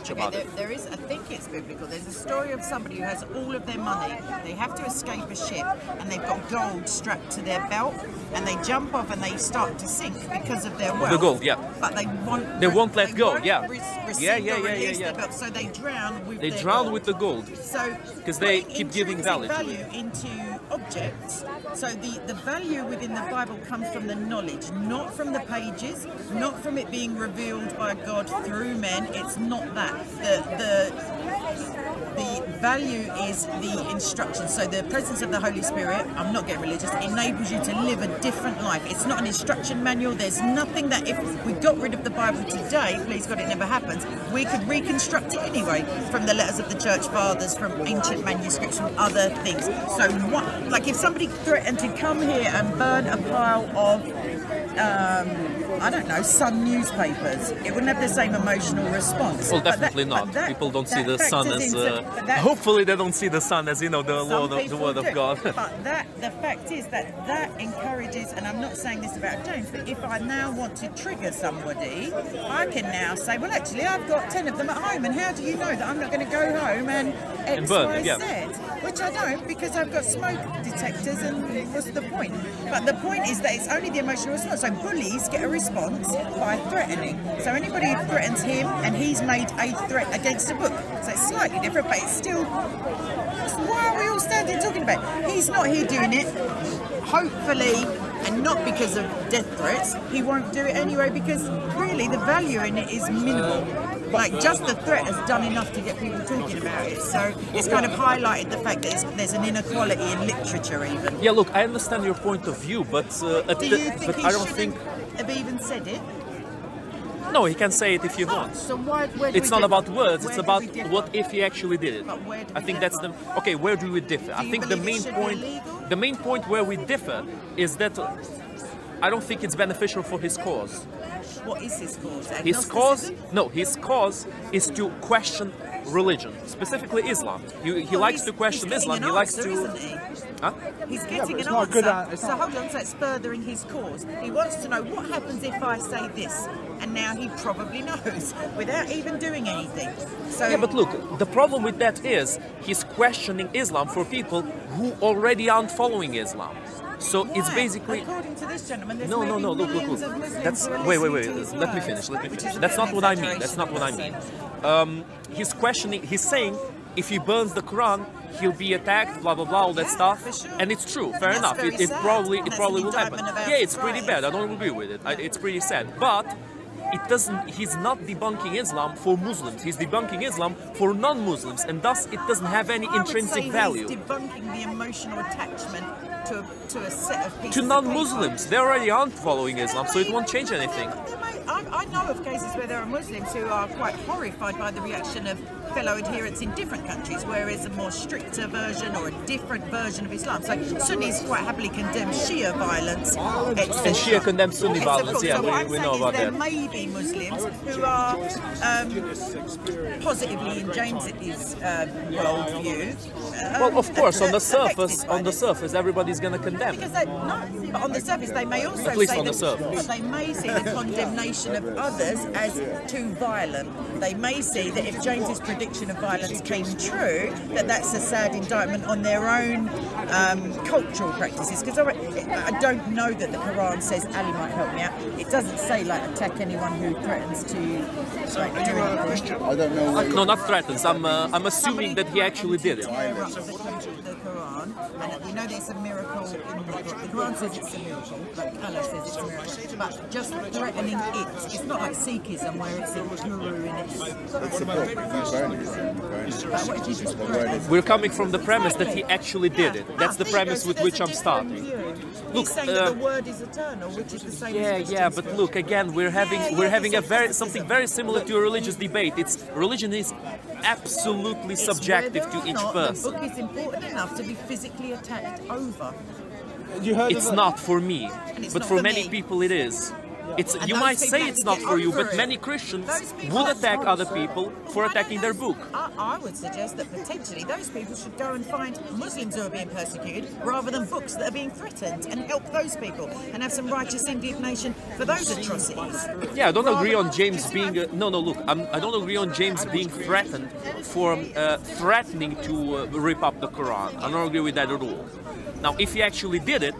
much about it. There is, I think it's biblical. There's a story of somebody who has all of their money. They have to escape a ship, and they've got gold strapped to their belt, and they jump off and they start to sink because of their wealth. The gold, yeah. But they won't. They won't let go. Yeah. Their belt, so they drown with. They their drown gold. with the gold. So because they keep giving value into objects. So the value within the Bible comes from the knowledge, not from the pages, not from it being revealed by God through men. It's not that. The value is the instruction. So the presence of the Holy Spirit, I'm not getting religious, enables you to live a different life. It's not an instruction manual. There's nothing that if we got rid of the Bible today, please God it never happens, we could reconstruct it anyway from the letters of the church fathers, from ancient manuscripts, from other things. So what, like if somebody threatened to come here and burn a pile of I don't know, Sun newspapers, it wouldn't have the same emotional response. Well, definitely not. People don't see the sun as... hopefully they don't see the sun as, you know, the word of God. But the fact is that encourages, and I'm not saying this about James, but if I now want to trigger somebody, I can now say, well, actually, I've got 10 of them at home, and how do you know that I'm not going to go home and X, burn, Y, yeah. Z? Which I don't, because I've got smoke detectors, and what's the point? But the point is that it's only the emotional response. So bullies get a response by threatening. So anybody who threatens him, and he's made a threat against a book. So it's slightly different, but it's still... Why are we all standing talking about it? He's not here doing it, hopefully, and not because of death threats. He won't do it anyway because really the value in it is minimal. Like just the threat has done enough to get people talking about it. So it's kind of highlighted the fact that there's an inequality in literature even. Yeah, look, I understand your point of view, but do you think he I don't think have even said it? No, he can say it if he wants. So where do it's not about words, it's about what if he actually did it. But where do I think that's the... Okay, where do we differ? I think the main point where we differ is that I don't think it's beneficial for his cause. What is his cause? His cause is to question religion, specifically Islam. He likes to question Islam. He likes to... Isn't he? Huh? He's getting an answer. So hold on, so it's furthering his cause. He wants to know what happens if I say this, and now he probably knows without even doing anything. So yeah, but look, the problem with that is he's questioning Islam for people who already aren't following Islam. So why? It's basically... According to this gentleman, there's no, look. That's wait. Let me finish. That's not what I mean. That's not what I mean. He's questioning. He's saying if he burns the Quran, he'll be attacked. Blah blah blah. All that stuff. Sure. And it's true. Fair enough. It probably will happen. Yeah, it's pretty bad. I don't agree with it. It's pretty sad. But it doesn't. He's not debunking Islam for Muslims. He's debunking Islam for non-Muslims, and thus it doesn't have any intrinsic value. He's debunking the emotional attachment to a set of people. To non-Muslims, they already aren't following Islam, so it won't change anything. I know of cases where there are Muslims who are quite horrified by the reaction of fellow adherents in different countries, whereas a more stricter version or a different version of Islam. So Sunnis quite happily condemn Shia violence, etc. And Shia condemns Sunni violence, yeah, so we know about that. There may be Muslims who are positively in James's worldview. Well, of course, on the surface, everybody's going to condemn. Because but on the surface, they may also at least say on the surface. they may see the condemnation of others as too violent. They may see that if James's prediction of violence came true, that's a sad indictment on their own cultural practices. Because I don't know that the Quran says Ali might help me out. It doesn't say like attack anyone who threatens to like, do anything. I don't know. No, not threatens. I'm assuming that he actually did it. The Quran, and we know that it's a miracle. The Quran says it's a miracle, like Allah says it's a miracle. But just threatening it's not like Sikhism where it's a guru and it's. We're coming from the premise that he actually did it. That's the premise with which I'm starting. Look, saying that the word is eternal, which is the same. Yeah, but look again. We're having something very similar to a religious debate. Religion is absolutely subjective to each person. The book is important enough to be physically attacked over. It's not for me, but for many people it is. And you those might people say have it's to not get for you, over but it. many Christians Those people would have attack to- other people for attacking their book. I would suggest that potentially those people should go and find Muslims who are being persecuted rather than books that are being threatened and help those people and have some righteous indignation for those atrocities. Yeah, I don't agree on James being... look, I don't agree on James being threatened for threatening to rip up the Quran. I don't agree with that at all. Now, if he actually did it,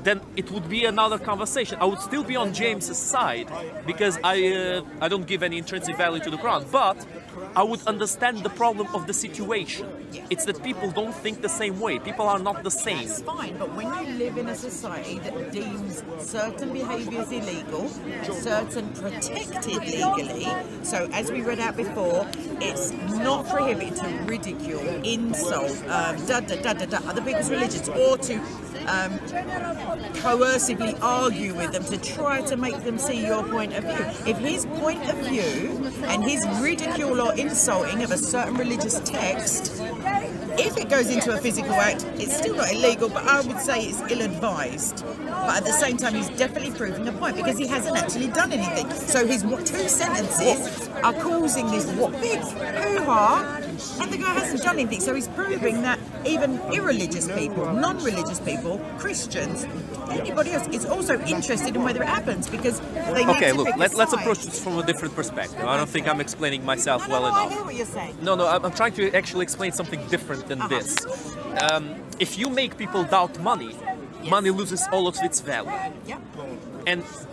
then it would be another conversation. I would still be on James's side because I don't give any intrinsic value to the Quran, but I would understand the problem of the situation. It's that people don't think the same way. People are not the same. That's fine, but when you live in a society that deems certain behaviours illegal, certain protected legally, so as we read out before, it's not prohibited to ridicule, insult, other people's religions, or to coercively argue with them to try to make them see your point of view. If his point of view and his ridicule or insulting of a certain religious text, if it goes into a physical act, it's still not illegal, but I would say it's ill-advised. But at the same time, he's definitely proving a point because he hasn't actually done anything. So his two sentences are causing this big hoo-ha, and the guy hasn't done anything. So he's proving that even irreligious people, non-religious people, Christians, anybody else is also interested in whether it happens because they need to pick a let's side. approach this from a different perspective. I don't think I'm explaining myself well enough. I know what you're saying. No, I'm trying to actually explain something different than this. If you make people doubt money, money loses all of its value. Yeah.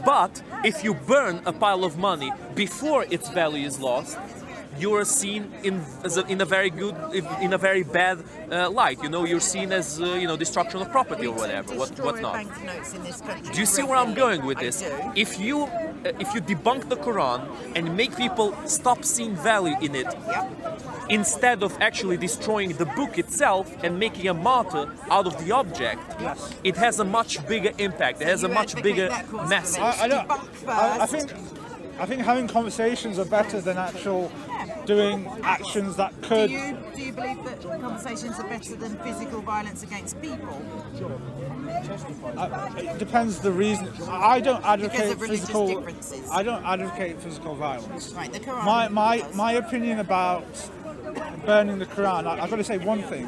But if you burn a pile of money before its value is lost, you are seen in a very bad light. You know, you're seen as destruction of property or whatever. What not? Banknotes in this country. Do you see where I'm going with this? I do. If you debunk the Quran and make people stop seeing value in it, instead of actually destroying the book itself and making a martyr out of the object, it has a much bigger impact. It has a much bigger message. I think having conversations are better than actual doing actions that could. Do you believe that conversations are better than physical violence against people? It depends the reason. I don't advocate Because of religious physical. differences. I don't advocate physical violence. Right, the Quran My opinion about burning the Quran. I've got to say one thing.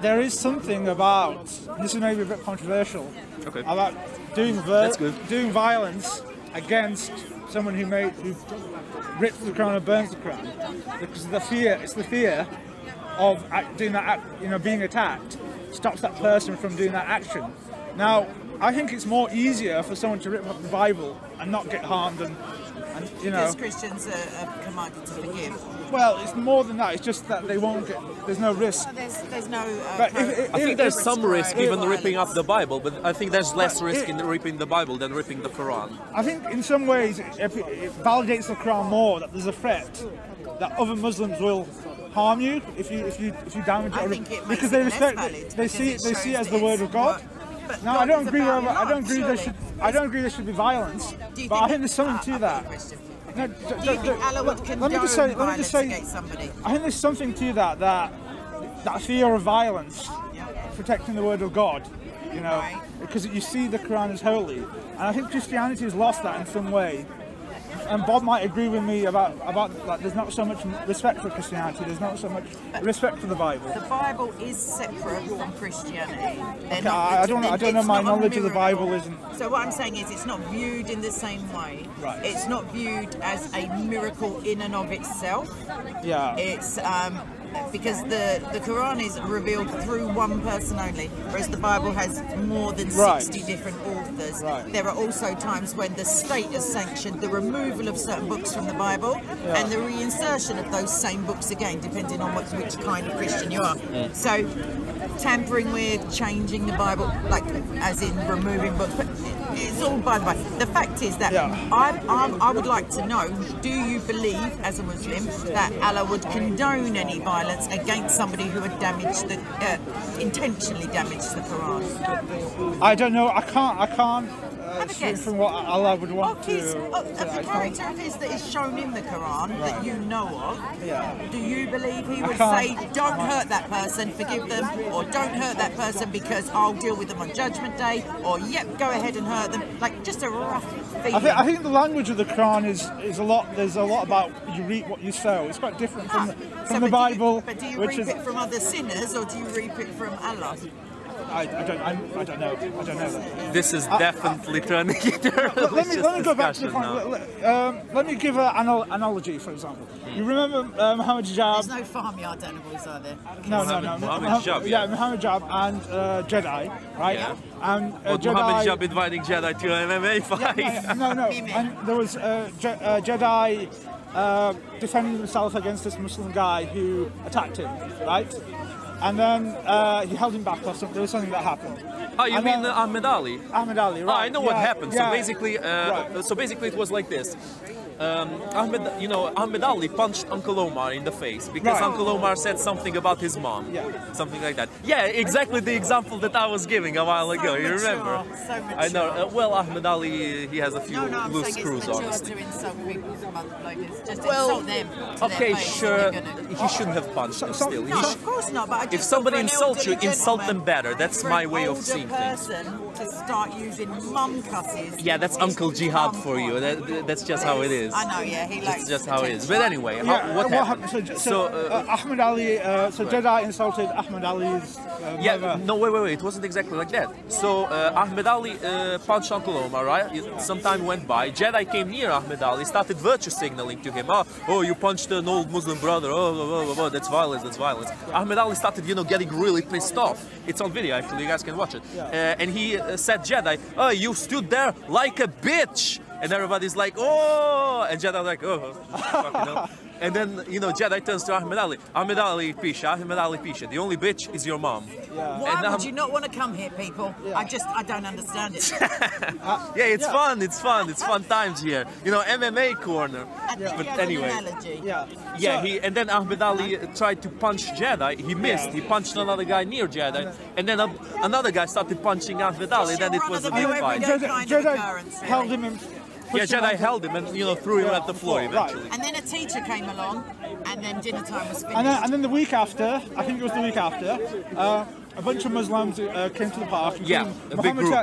There is something about, this is maybe a bit controversial, about doing violence against someone who rips the Quran or burns the Quran, because it's the fear of doing that act, being attacked stops that person from doing that action. Now, I think it's more easier for someone to rip up the Bible and not get harmed and Because Christians are commanded to forgive. Well, it's more than that. It's just that they won't get. There's no risk. Well, there's no. I think there's some risk even ripping up the Bible, but I think there's less risk in ripping the Bible than ripping the Quran. I think in some ways it validates the Quran more that there's a threat that other Muslims will harm you if you damage it. I think it makes because they it respect less it. valid They see it as the word of God. But No, God I don't is agree. about I don't love, agree. There should be violence. But I think there's something to that. No, Do you think Allah would condone violence against somebody? I think there's something to that fear of violence, protecting the word of God, because you see the Quran as holy, and I think Christianity has lost that in some way. And Bob might agree with me about that. There's not so much respect for Christianity. There's not so much respect for the Bible. The Bible is separate from Christianity. Okay, I don't know. My knowledge of the Bible isn't. So what I'm saying is, it's not viewed in the same way. Right. It's not viewed as a miracle in and of itself. Yeah. It's because the Quran is revealed through one person only, whereas the Bible has more than 60 different authors. Right. There are also times when the state has sanctioned the removal of certain books from the Bible and the reinsertion of those same books again, depending on which kind of Christian you are. So tampering with, changing the Bible, like as in removing books, but it's all by the way. The fact is that I would like to know, do you believe as a Muslim that Allah would condone any violence against somebody who had damaged intentionally damaged the Quran? I don't know. I can't from what Allah would want to. Of the character of his that is shown in the Quran that you know of, do you believe he would say, don't hurt that person, forgive them, or don't hurt that person because I'll deal with them on Judgment Day, or yep, go ahead and hurt them? Like just a rough feeling. I think the language of the Quran is a lot. There's a lot about you reap what you sow. It's quite different from the Bible. But do you reap it from other sinners or do you reap it from Allah? I don't know. I don't know that. This is definitely turning into a religious let me go back to the discussion point. Let me give an analogy, for example. You remember Muhammad Hijab? There's no farmyard animals, are there? No. Muhammad Hijab, yeah, Muhammad Hijab and Jedi, right? Yeah. And But Muhammad Hijab inviting Jedi to an MMA fight. No. And there was Jedi defending himself against this Muslim guy who attacked him, right? And then he held him back or something. There was something that happened. Oh, you mean Ahmed Ali? Ahmed Ali, right? Oh, I know what happened. Yeah. So basically, it was like this. Ahmed Ali punched Uncle Omar in the face because Uncle Omar said something about his mom, something like that. Yeah, exactly the example that I was giving a while ago. You remember? So mature. I know. Well, Ahmed Ali, he has a few loose screws, honestly. To insult people, like it's just Well, insult them. okay, sure. He shouldn't have punched them still. No, of course not. But I just If somebody for an insults you, elderly insult them gentleman, better. That's for my an way of older seeing things. person to start using mum cusses. Yeah, that's Uncle Jihad for you. That's just how it is. I know. Yeah, he likes. It's just how it is. But anyway, What happened? So Ahmed Ali, so Jedi insulted Ahmed Ali's mother. No, wait. It wasn't exactly like that. So Ahmed Ali punched Uncle Omar, right? Some time went by. Jedi came near Ahmed Ali, started virtue signaling to him. Oh, you punched an old Muslim brother. Oh, that's violence. That's violence. Ahmed Ali started, getting really pissed off. It's on video, actually. You guys can watch it. And he said, Jedi, oh, you stood there like a bitch. And everybody's like, oh, and Jedi like, oh, fucking hell. And then, Jedi turns to Ahmed Ali. Ahmed Ali Pisha. The only bitch is your mom. Why would you not want to come here, people? I don't understand it. Yeah, it's fun. It's fun times here. MMA corner. But anyway. And then Ahmed Ali tried to punch Jedi. He missed. He punched another guy near Jedi. And then another guy started punching Ahmed Ali. Then it was a big fight. Jedi held him in. Yeah, Jedi held him and threw him at the floor eventually. And then a teacher came along, and then dinner time was finished. And then the week after, I think it was the week after, a bunch of Muslims came to the park. A big group.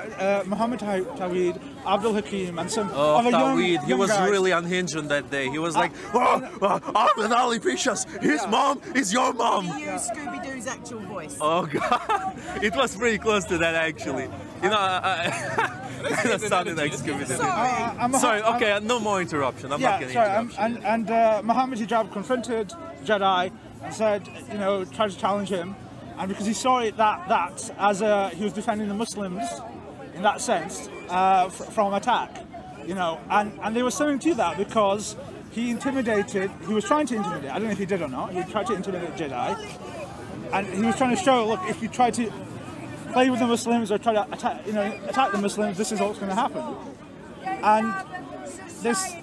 Muhammad Tawhid, Abdul Hakim, and some other Tawhid, he was guys. Really unhinged on that day. He was like, Ahmed Ali Pishas, his mom is your mom. He used Scooby-Doo's actual voice. Oh God, it was pretty close to that actually. That sounded like Scooby-Doo. Sorry, okay, no more interruption. I'm not getting interruption. And Muhammad Hijab confronted Jedi and said, tried to challenge him. And because he saw it that as he was defending the Muslims in that sense from attack, and there was something to that because he was trying to intimidate, I don't know if he did or not, he tried to intimidate Jedi, and he was trying to show, look, if you try to play with the Muslims or try to attack the Muslims, this is what's going to happen. And this,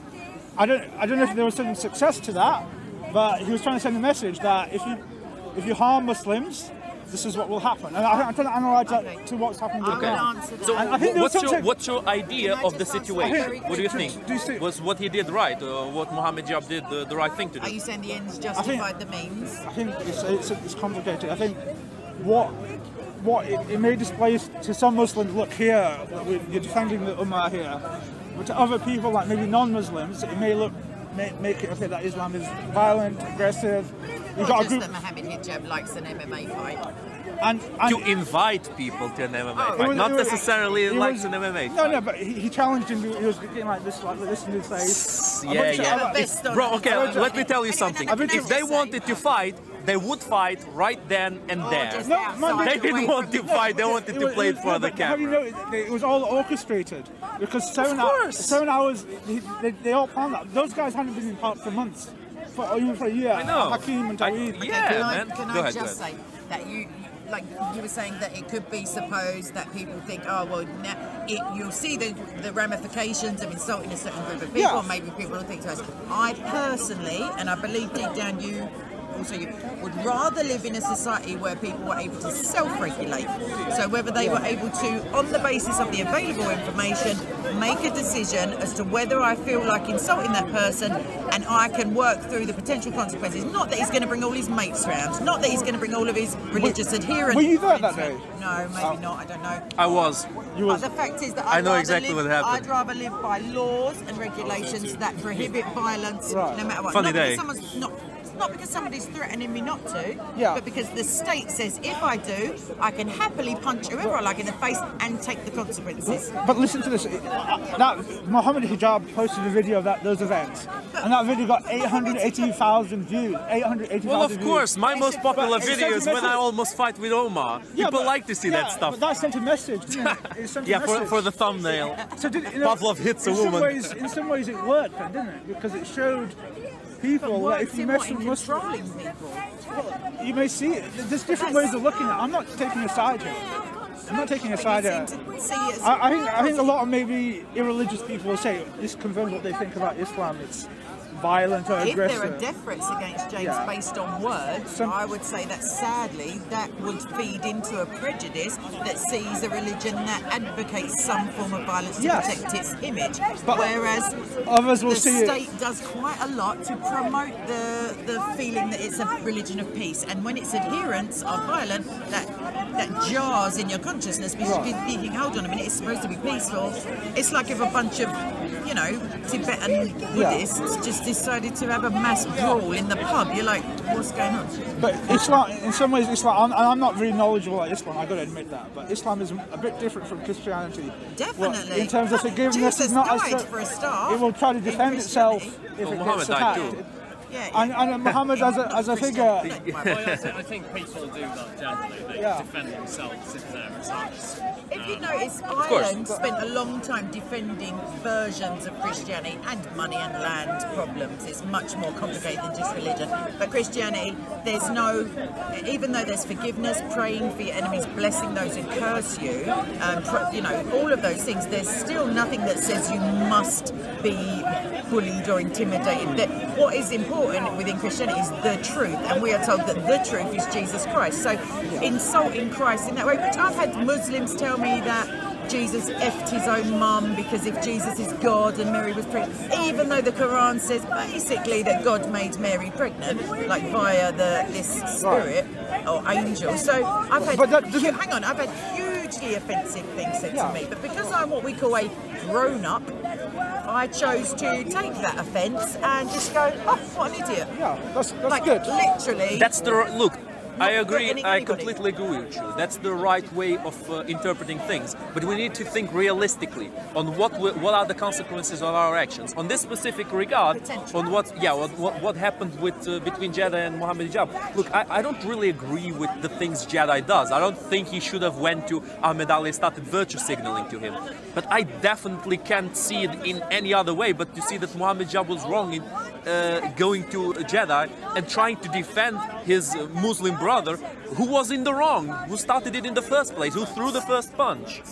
I don't know if there was some success to that, but he was trying to send a message that if you harm Muslims, this is what will happen. And I'm trying to analyse that to what's happening with Quran. So I think what's your idea of the situation? What do you think? Was what he did right? Or what Muhammad Hijab did the right thing to do? Are you saying the ends justified the means? I think it's complicated. I think it may display to some Muslims, look here, you're defending the Ummah here. But to other people, like maybe non-Muslims, it may make it okay that Islam is violent, aggressive. Not just that Muhammad Hijab likes an MMA fight. And to invite people to an MMA fight, not necessarily likes an MMA fight. No, but he challenged him. He was getting like this in his face. Bro, okay, let me tell you something. If they wanted to fight, they would fight right then and there. They didn't want to fight, they wanted to play it for the camera. Have you noticed, it was all orchestrated. Because 7 hours, they all planned that. Those guys hadn't been in park for months. Even for a year. I know. Hakim and Tawhid. Can I just say that you were saying that it could be supposed that people think, oh well, you'll see the ramifications of insulting a certain group of people. Maybe people will think to us. I personally, and I believe deep down you also would rather live in a society where people were able to self-regulate. So whether they were able to, on the basis of the available information, make a decision as to whether I feel like insulting that person, and I can work through the potential consequences. Not that he's going to bring all his mates round, not that he's going to bring all of his religious adherents. Were you there that day? No, maybe not, I don't know. I was. But the fact is that I know exactly what happened. I'd rather live by laws and regulations that prohibit violence, no matter what. Funny day. Not because somebody's threatening me not to, yeah, but because the state says if I do, I can happily punch whoever I like in the face and take the consequences. But listen to this. That Mohammed Hijab posted a video of those events, and that video got 880,000 views. 880,000 Well, of course, views. my most popular video is when I almost fight with Omar. People like to see that stuff. But that sent a message, didn't it? It sent a message. For the thumbnail. So Pavlov hits a woman. In some ways it worked, then, didn't it? Because it showed people that if you mess with Muslims, you may see it. There's different ways of looking at it. I'm not taking a side here. I'm not taking a side here. I think a lot of maybe irreligious people will say this confirms what they think about Islam. It's violent or aggressive. If there are deference against James based on words, I would say that sadly that would feed into a prejudice that sees a religion that advocates some form of violence to protect its image, but whereas others will the see state does quite a lot to promote the feeling that it's a religion of peace, and when its adherents are violent, that jars in your consciousness because you think, hold on a minute, it's supposed to be peaceful. It's like if a bunch of, you know, Tibetan Buddhists just decided to have a mass brawl in the pub. You're like, what's going on? But Islam, in some ways, Islam, I'm not really knowledgeable about Islam, I've got to admit that, but Islam is a bit different from Christianity. Definitely. Well, in terms of forgiveness, Jesus is not died as for a start. It will try to defend itself if it gets attacked. And Muhammad as a figure. I think people do that generally. They defend themselves if they're attacked. If you notice, Ireland spent a long time defending versions of Christianity and money and land problems. It's much more complicated than just religion. But Christianity, there's no, even though there's forgiveness, praying for your enemies, blessing those who curse you, you know, all of those things, there's still nothing that says you must be bullied or intimidated. That what is important within Christianity is the truth, and we are told that the truth is Jesus Christ. So insulting Christ in that way, which I've had Muslims tell me that Jesus effed his own mum because if Jesus is God and Mary was pregnant, even though the Qur'an says basically that God made Mary pregnant, like via this spirit or angel. So I've had, I've had hugely offensive things said to me, but because I'm what we call a grown-up, I chose to take that offence and just go, oh, what an idiot. Yeah, that's like, good. Literally. That's the look. I agree. I completely agree with you. That's the right way of interpreting things. But we need to think realistically on what are the consequences of our actions. On this specific regard, on what happened with between Jedi and Mohammed Hijab. Look, I don't really agree with the things Jedi does. I don't think he should have went to Ahmed Ali and started virtue signaling to him. But I definitely can't see it in any other way but to see that Mohammed Hijab was wrong in going to Jedi and trying to defend his Muslim brother who was in the wrong, who started it in the first place, who threw the first punch.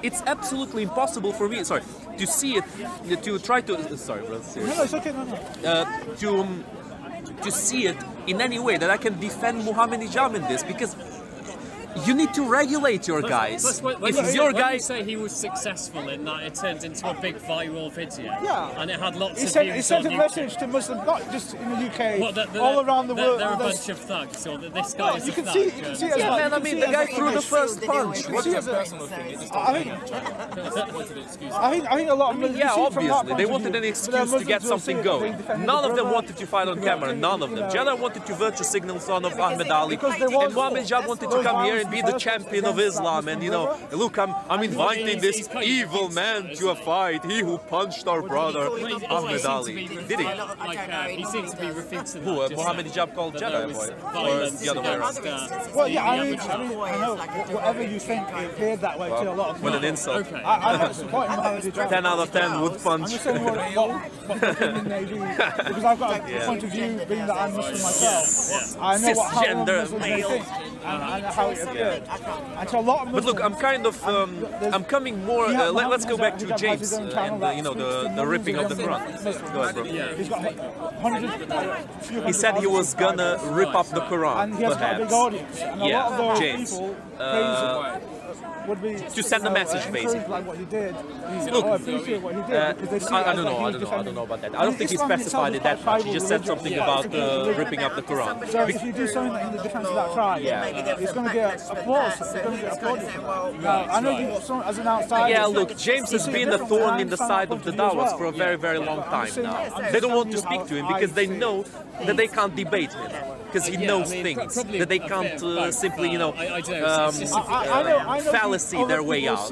It's absolutely impossible for me, to see it, to try to, sorry bro, seriously. No, it's okay, no. To see it in any way that I can defend Mohammed Hijab in this, because you need to regulate your guys. When you say he was successful in that, it turned into a big viral video. Yeah. And it had lots of views. It sent a message to Muslims, not just in the UK, all around the world. They're a bunch of thugs, or that this guy is a thug. You can see it as well. Man, I mean, the guy threw the first punch. I think a lot of Muslims. Yeah, obviously. They wanted an excuse to get something going. None of them wanted to fight on camera. None of them. Jedi wanted to virtue signal son of Ahmed Ali. And Mohammed Hijab wanted to come here and be the champion of Islam, and you know, look, I'm inviting this evil man to a fight. He who punched our brother Ahmed Ali. Did he? He seems to be refuting. Who? Mohammed Hijab called Jedi boy, or the other way around? Well, yeah, I know. Whatever you think, it appeared that way to a lot of people. What an insult. Okay. I'm not supporting Mohammed Hijab. 10 out of 10 would punch. I'm just saying what the opinion they do, because I've got a point of view, being that I'm Muslim myself. I know how Muslims may think and how it And so a lot of but look, I'm kind of, I'm coming more. Let's go back to James and you know the ripping of the Quran. Go ahead, bro. He's got hundreds. He said he was gonna rip up the Quran, and he has got a big audience. And a lot of those James. people would be To send a message, basically. Like what he did. Look, I appreciate what he did. Because they see I it don't as know. like I he's don't know about that. I And don't think he Islam specified it itself that is much. quite He just said something about ripping up the Quran. So if you do something in the defense of that tribe, it's going to get applause. It's going to get applauded. Now, I know you, as an outsider. Yeah, look, James has been a thorn in the side of the Dawas for a very, very long time now. They don't want to speak to him because they know that they can't debate him. Because he knows things that they can't simply, you know, fallacy their way out.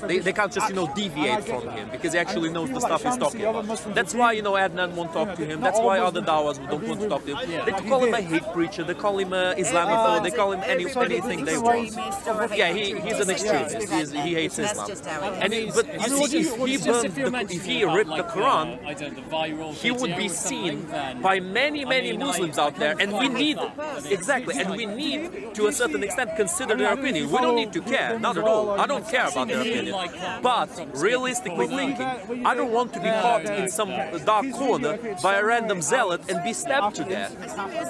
They can't just, you know, deviate from him because he actually knows the stuff he's talking about. That's why, you know, Adnan won't talk to him. That's why other Dawas don't want to talk to him. They call him a hate preacher. They call him Islamophobe. They call him anything they want. Yeah, he's an extremist. He hates Islam. And but you see, if he ripped the Quran, he would be seen by many Muslims out there, and we need and we need to a certain extent consider their opinion. We don't need to care, not at all. I don't care about their opinion. But realistically thinking, I don't want to be caught in some dark corner by a random zealot and be stabbed to death.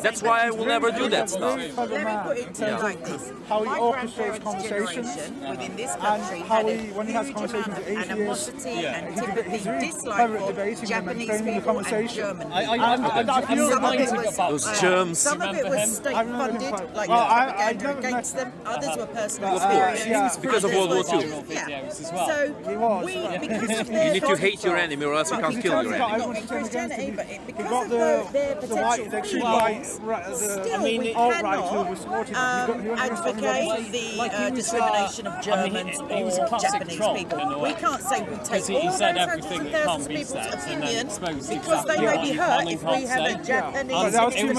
That's why I will never do that stuff. Let me put it to you like this. How he My orchestrates grandparents' conversations, generation within this and country how had he, when he has huge conversations amount with of atheists, animosity and he's typically really dislike clever at for debating them and Japanese framing the people and conversation. German I feel Some of it reminded was, those germs. Some of it was I state remember him funded, quite- like well, I propaganda never against met- them. Others were personal Of course, experiences. because of World War II. Yeah. as well. So was. we, because of You their need to hate your enemy or else you can't kill your enemy. not in Christianity, but We've because got of their the white, potential the extreme feelings, right, still we alt-right who cannot was supporting him. advocate the discrimination of Germans he was a or classic Japanese troll people. in a way. We can't say we take He all those said hundreds everything and that thousands can't of be people's said, and then opinion exposed because they exactly may what be you hurt can if and we have a can't say. Japanese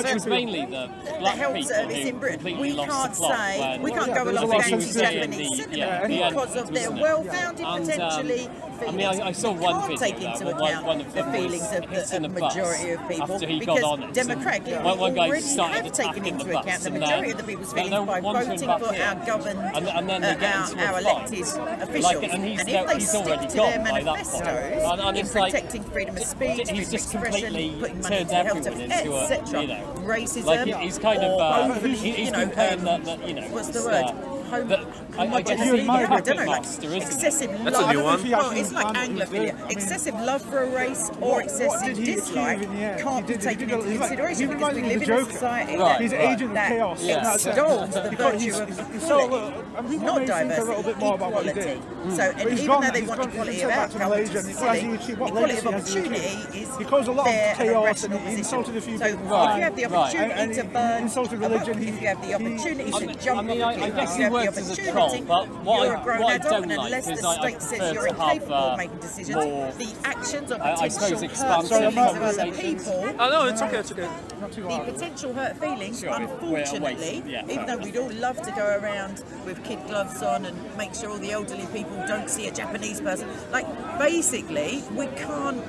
It was mainly the black health people service who in Britain. completely We lost can't the plot say when- we can't go there's a along lot with of anti-Japanese sensitivity. sentiment because of their well-founded potentially. I mean, I saw one can't video take there, into one account of the them feelings was of hitting the a bus majority of people after he got because on it. democratically we One guy already started have taken attacking into the bus, account the and majority then of the people's they're feelings by wandering voting back for in. our governed, And then they get into our a fight. elected officials. And and if they he's stick already to gone their by that manifestos point. And in it's like, protecting freedom of speech, he's freedom of just expression, completely putting money turned into health, everyone into a, etc. you know, Racism, like he's kind of, or overly, he's you know, been playing that, you know, what's the it's, word? I guess you admire I don't know, like master, isn't it? excessive That's a love. new one. Well, it's like Anglophilia. Excessive love for a race or excessive dislike can't be taken into consideration because we live in a society He's an agent of that chaos. extols the virtue of equality, not diversity, equality. So, and even though they want equality of outcome, which is silly, equality of opportunity is because a lot of their chaos and rational he insulted a few position. So, people. if you have the opportunity to burn, insulted religion, if you have the opportunity to jump, I mean, I guess if he you have the works as a troll, opportunity, but you're a grown what I adult, don't and like unless is the I state prefer says you're to have incapable of making decisions, more, the actions or I suppose, potential hurt expansive feelings of other conversations. people. Oh no, it's okay, it's okay. The potential hurt feelings, Sure, unfortunately, yeah, even though we'd all love to go around with kid gloves on and make sure all the elderly people don't see a Japanese person, like basically we can't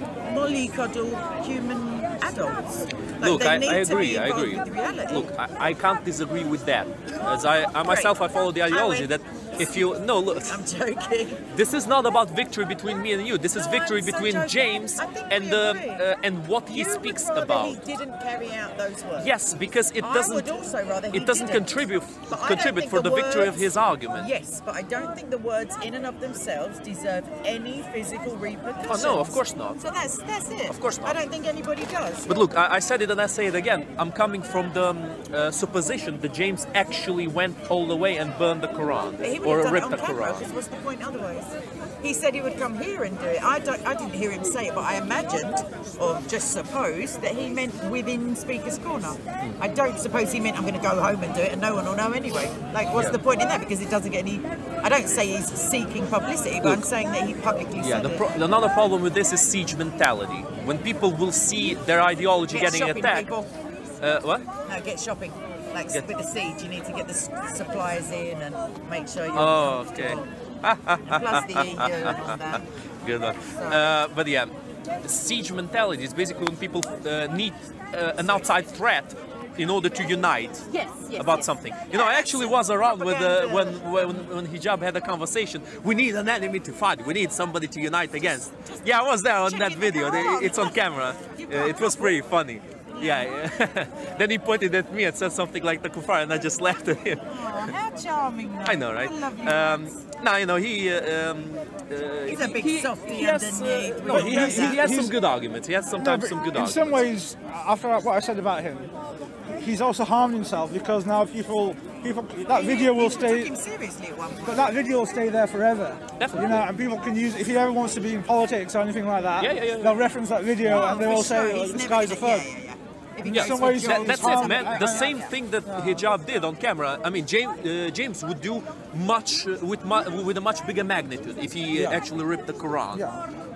mollycoddle human adults. Like, Look, they I need to be agree, I involved agree. with reality. Look, I can't disagree with that. As I myself, I follow the ideology that if you no look, I'm joking. this is not about victory between me and you. This is No, victory I'm so between joking. James I think and we and what he You would speaks rather about. he didn't carry out those words. Yes, because it I doesn't would also rather he it doesn't didn't. contribute But I don't think for the victory of words- his argument. Yes, but I don't think the words in and of themselves deserve any physical repercussions. Oh no, of course not. So that's it. Of course not. I don't think anybody does. But look, I said it and I say it again. I'm coming from the supposition that James actually went all the way and burned the Quran He would or have done ripped it the on camera, Quran. because what's the point otherwise? He said he would come here and do it. I didn't hear him say it, but I imagined, or just supposed, that he meant within Speaker's Corner. I don't suppose he meant I'm going to go home and do it and no one will know anyway. Like, what's the point in that? Because it doesn't get any... I don't say he's seeking publicity, but I'm saying that he publicly said it. Another problem with this is siege mentality. When people will see their ideology Get getting shopping, attacked... people. What? No, get shopping. Like with the siege, you need to get the supplies in and make sure you're... Oh, okay. Plus the EU and all that. Good one. But yeah, siege mentality is basically when people need an outside threat in order to unite about something. You know, I actually was around with when hijab had a conversation. We need an enemy to fight. We need somebody to unite against. Yeah, I was there on that video. It's on camera. It was pretty funny. Yeah. Then he pointed at me and said something like the kuffar, and I just laughed at him. Oh, how charming! I know, right? I love you. No, you know, he's a big softie underneath. He has some good arguments. He has sometimes some good arguments. In some ways, after what I said about him, he's also harmed himself because now people that video will stay. Took him seriously at one point. But that video will stay there forever. Definitely. You know, and people can use it if he ever wants to be in politics or anything like that. They'll reference that video and they will say, oh, "This guy's a thug." Yeah, that's it, man. The same thing that hijab did on camera. I mean, James would do much with a much bigger magnitude if he actually ripped the Quran.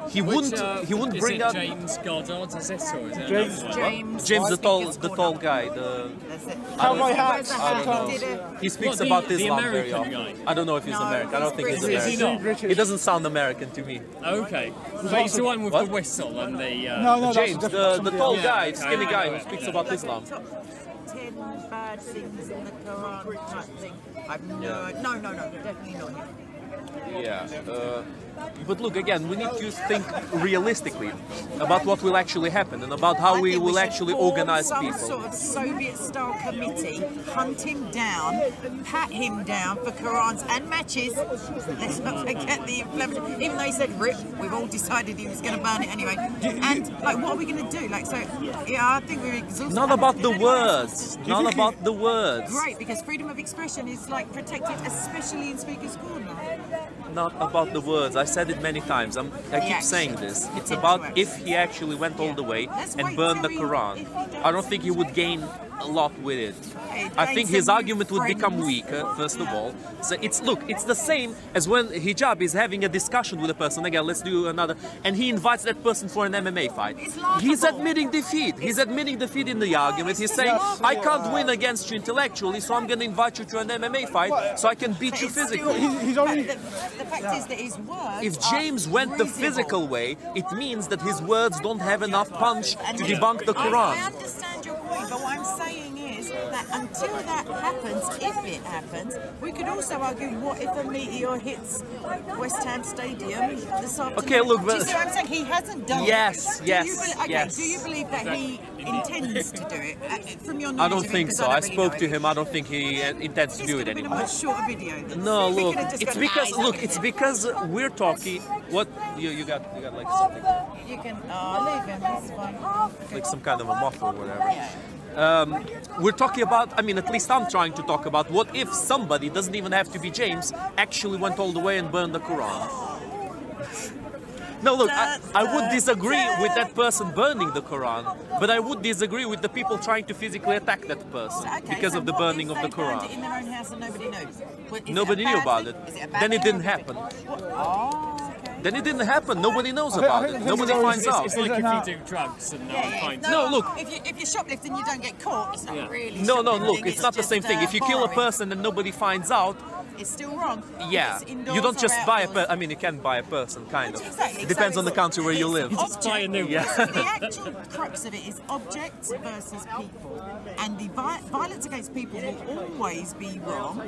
He wouldn't bring up James Goddard, is this, or is it James the tall guy. Cowboy hats. He speaks about Islam very often. I don't know if he's American. I don't think he's American. Is he not? He doesn't sound American to me. Okay. So he's the one with the whistle and the... No, James, the tall guy, skinny guy who speaks about Islam. 10 bad things in the Quran type thing. No, definitely not him. Yeah, but look, again, we need to think realistically about what will actually happen and about how we will actually organize people. Some sort of Soviet-style committee, hunt him down, pat him down for Qurans and matches. Let's not forget the inflammatory. Even though he said rip, we've all decided he was going to burn it anyway. And like, what are we going to do? Like, so yeah, I think we're exhausted. Not about the words. Not about the words. Great, because freedom of expression is like protected, especially in Speaker's Corner. Not about the words. I said it many times. I keep saying this. It's about if he actually went all the way and burned the Quran. I don't think he would gain a lot with it. I think his argument would become weaker, first of all. So it's the same as when hijab is having a discussion with a person. Again, let's do another, and he invites that person for an MMA fight. He's admitting defeat. He's admitting defeat in the argument. He's saying, I can't win against you intellectually, so I'm going to invite you to an MMA fight so I can beat you physically. He's already... The fact is that his words. If James went the physical way, it means that his words don't have enough punch to debunk the Quran. I understand your point, but what I'm saying is that until that happens, if it happens, we could also argue, what if a meteor hits West Ham Stadium this afternoon? Okay, look, do you see what I'm saying? He hasn't done it. Yes. Do you believe that he intends to do it? From your knowledge I don't think so. I spoke to him. I don't think he intends to do it anymore. A shorter video. No, look, it's because we're talking. What you got like something? You can leave him. It's fine. Like some kind of a muff or whatever. We're talking about, I mean, at least I'm trying to talk about what if somebody, doesn't even have to be James, actually went all the way and burned the Quran. No, look, I would disagree with that person burning the Quran, but I would disagree with the people trying to physically attack that person because of the burning of the Quran. It in their own house and nobody knows. Nobody knew about it. Then it didn't happen. Then it didn't happen. Nobody knows about it. Nobody finds out. It's like if you do drugs and no one finds out. No, look. If you're shoplifting, you don't get caught. It's not really. No, look. It's not the same thing. If you kill a person and nobody finds out, it's still wrong. Yeah, you don't just buy a person. I mean, you can buy a person, kind of. Exactly. It depends on the country where you live. You just buy a new one. The actual crux of it is objects versus people. And the violence against people will always be wrong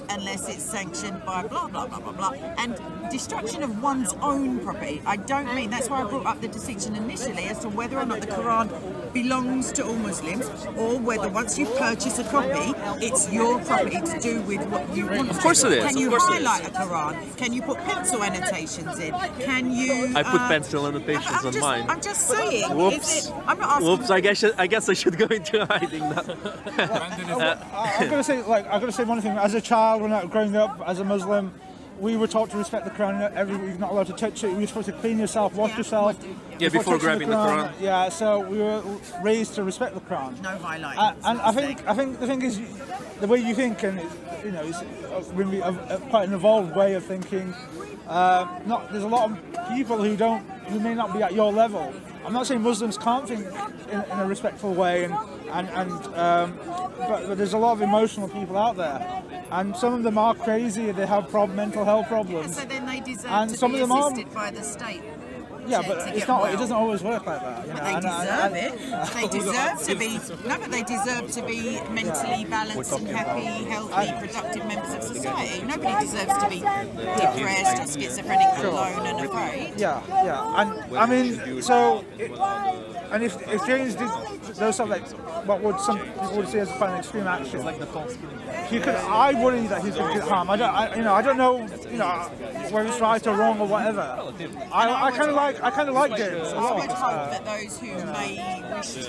unless it's sanctioned by blah, blah, blah, blah, blah. And destruction of one's own property, I don't mean, that's why I brought up the distinction initially as to whether or not the Quran belongs to all Muslims or whether once you purchase a copy, it's your property to do with what you want. Of course it is. Can you highlight a Quran? Can you put pencil annotations in? Can you... I put pencil annotations on mine. I'm just saying. Whoops. I'm not asking... Whoops, I guess I should go into hiding now. I've got to say one thing. As a child, when I was growing up as a Muslim, we were taught to respect the Quran. You're not allowed to touch it. You're supposed to clean yourself, wash yourself. Yeah, before grabbing the Quran. Yeah, so we were raised to respect the Quran. No highlighting. And I think the thing is, the way you think, and it's really quite an evolved way of thinking. There's a lot of people who may not be at your level. I'm not saying Muslims can't think in a respectful way, but there's a lot of emotional people out there, and some of them are crazy. They have mental health problems. Yeah, so then they deserve and to some be of them assisted by the state. Yeah, but it's not. It doesn't always work like that. You know? But they deserve it. They deserve to be. No, but they deserve to be mentally balanced and happy, healthy, productive members of society. Nobody deserves to be depressed or schizophrenic, alone and afraid. Yeah, yeah. And I mean, so. And if James did those stuff like what would some people would see as quite an extreme action, he could. I worry that he's going to get harm. I don't know, whether it's right or wrong or whatever. I kind of like James. I would hope that those who may wish to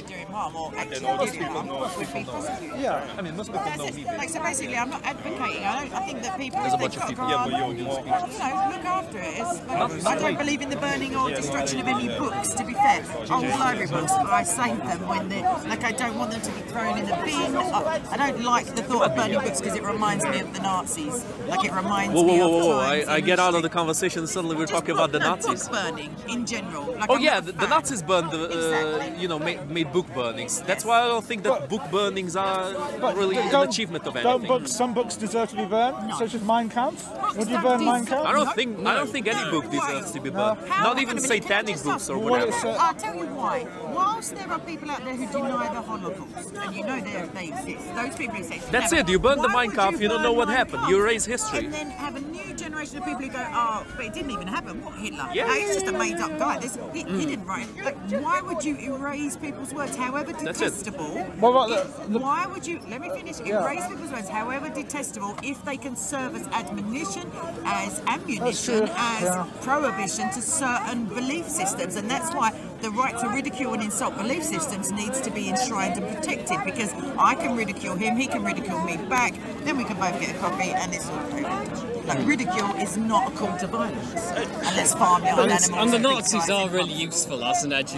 do him harm or actually do him harm would be prosecuted. Yeah, I mean, most people know he did. So basically, I'm not advocating. I think that people, if they've got a gun, look after it. I don't believe in the burning or destruction of any books. To be fair. Old library books, I save them when they're like, I don't want them to be thrown in the bin. I don't like the thought of burning books because it reminds me of the Nazis. Like it reminds me of I get out of the conversation and suddenly we're talking about the Nazis. Book burning in general. Like the Nazis burned made book burnings. That's why I don't think that book burnings are really an achievement of anything. Some books deserve to be burned, such as Mein Kampf. Would you burn Mein Kampf? I don't think any book deserves to be burned. Not even satanic books or whatever. I'll tell you why. Whilst there are people out there who deny the Holocaust, and you know they exist, those people exist. That's it. You burn the Mein Kampf, you don't know what happened. You erase history. And then have a new generation of people who go, oh, but it didn't even happen. What, Hitler? Yeah. He's just a made-up guy. He didn't write. Like, why would you erase people's words, however detestable? Why would you? Let me finish. Erase people's words, however detestable, if they can serve as admonition, as ammunition, as prohibition to certain belief systems, and that's why the right to ridicule and insult belief systems needs to be enshrined and protected, because I can ridicule him, he can ridicule me back, then we can both get a coffee and it's all okay. Like, ridicule is not a call to violence, and let's farm young animals. And the Nazis are really useful as an education.